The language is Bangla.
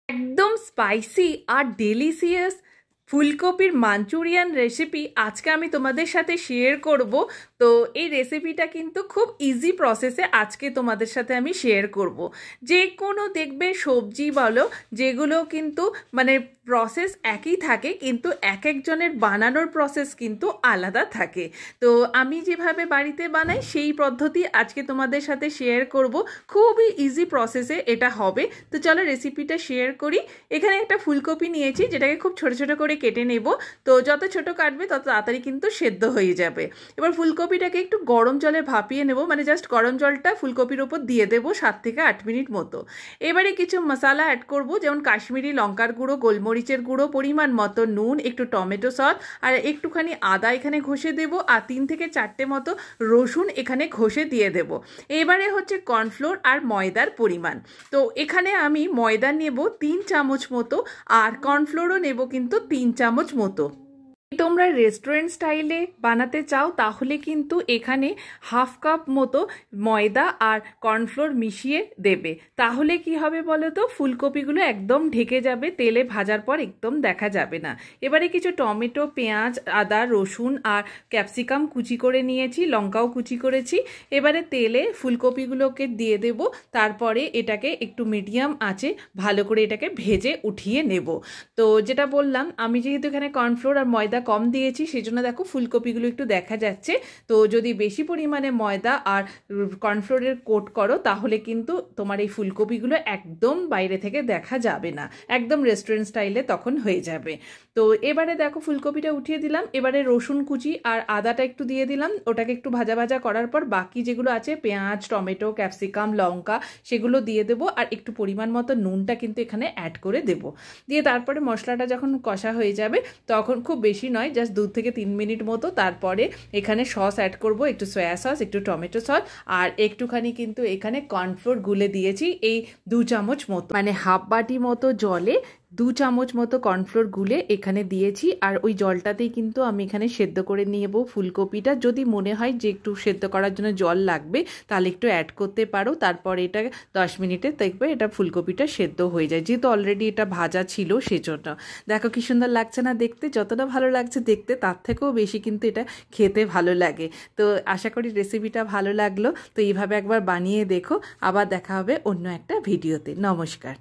একদম স্পাইসি আর ডেলিসিয়াস ফুলকপির মাঞ্চুরিয়ান রেসিপি আজকে আমি তোমাদের সাথে শেয়ার করব। তো এই রেসিপিটা কিন্তু খুব ইজি প্রসেসে আজকে তোমাদের সাথে আমি শেয়ার করব। যে কোনো দেখবে সবজি বলো, যেগুলো কিন্তু মানে প্রসেস একই থাকে, কিন্তু এক একজনের বানানোর প্রসেস কিন্তু আলাদা থাকে। তো আমি যেভাবে বাড়িতে বানাই সেই পদ্ধতি আজকে তোমাদের সাথে শেয়ার করব। খুবই ইজি প্রসেসে এটা হবে। তো চলো রেসিপিটা শেয়ার করি। এখানে একটা ফুলকপি নিয়েছি, যেটাকে খুব ছোট ছোট করে কেটে নেব। তো যত ছোট কাটবে তত তাড়াতাড়ি কিন্তু সেদ্ধ হয়ে যাবে। এবার ফুলকপিটাকে একটু গরম জলে ভাপিয়ে নেব, মানে জাস্ট গরম জলটা ফুলকপির ওপর দিয়ে দেবো 7 থেকে 8 মিনিট মতো। এবারে কিছু মশলা অ্যাড করব, যেমন কাশ্মীরি লঙ্কার গুঁড়ো, গোলমরিচের গুঁড়ো, পরিমাণ মতো নুন, একটু টমেটো সস আর একটুখানি আদা এখানে ঘষে দেব, আর 3 থেকে 4টে মতো রসুন এখানে ঘষে দিয়ে দেব। এবারে হচ্ছে কর্নফ্লোর আর ময়দার পরিমাণ। তো এখানে আমি ময়দা নেব 3 চামচ মতো, আর কর্নফ্লোরও নেব কিন্তু 3 চামচ মতো। তোমরা রেস্টুরেন্ট স্টাইলে বানাতে চাও তাহলে কিন্তু এখানে হাফ কাপ মতো ময়দা আর কর্নফ্লোর মিশিয়ে দেবে। তাহলে কি হবে বলো তো, ফুলকপিগুলো একদম ঢেকে যাবে, তেলে ভাজার পর একদম দেখা যাবে না। এবারে কিছু টমেটো, পেঁয়াজ, আদা, রসুন আর ক্যাপসিকাম কুচি করে নিয়েছি, লঙ্কাও কুচি করেছি। এবারে তেলে ফুলকপিগুলোকে দিয়ে দেব, তারপরে এটাকে একটু মিডিয়াম আঁচে ভালো করে এটাকে ভেজে উঠিয়ে নেব। তো যেটা বললাম, আমি যেহেতু এখানে কর্নফ্লোর আর ময়দা কম দিয়েছি সেজন্য দেখো ফুলকপিগুলো একটু দেখা যাচ্ছে। তো যদি বেশি পরিমাণে ময়দা আর কর্নফ্লোরের কোট করো তাহলে কিন্তু তোমার এই ফুলকপিগুলো একদম বাইরে থেকে দেখা যাবে না, একদম রেস্টুরেন্ট স্টাইলে তখন হয়ে যাবে। তো এবারে দেখো ফুলকপিটা উঠিয়ে দিলাম। এবারে রসুন কুচি আর আদাটা একটু দিয়ে দিলাম, ওটাকে একটু ভাজা ভাজা করার পর বাকি যেগুলো আছে পেঁয়াজ, টমেটো, ক্যাপসিকাম, লঙ্কা সেগুলো দিয়ে দেবো, আর একটু পরিমাণ মতো নুনটা কিন্তু এখানে অ্যাড করে দেবো। দিয়ে তারপরে মশলাটা যখন কষা হয়ে যাবে তখন খুব বেশি নয়, জাস্ট 2 থেকে 3 মিনিট মতো, তারপরে এখানে সস অ্যাড করব, একটু সয়া সস, একটু টমেটো সস আর একটুখানি কিন্তু এখানে কর্নফ্লোর গুলে দিয়েছি এই 2 চামচ মতো, মানে হাফ বাটি মতো জলে 2 চামচ মতো কর্নফ্লোর গুলে এখানে দিয়েছি। আর ওই জলটাতেই কিন্তু আমি এখানে সেদ্ধ করে নেব ফুলকপিটা। যদি মনে হয় যে একটু সেদ্ধ করার জন্য জল লাগবে তাহলে একটু অ্যাড করতে পারো। তারপর এটা 10 মিনিটে দেখবে এটা ফুলকপিটা সেদ্ধ হয়ে যায়, যেহেতু অলরেডি এটা ভাজা ছিল সেজন্য। দেখো কি সুন্দর লাগছে না দেখতে? যতটা ভালো লাগছে দেখতে তার থেকেও বেশি কিন্তু এটা খেতে ভালো লাগে। তো আশা করি রেসিপিটা ভালো লাগলো। তো এইভাবে একবার বানিয়ে দেখো। আবার দেখা হবে অন্য একটা ভিডিওতে। নমস্কার।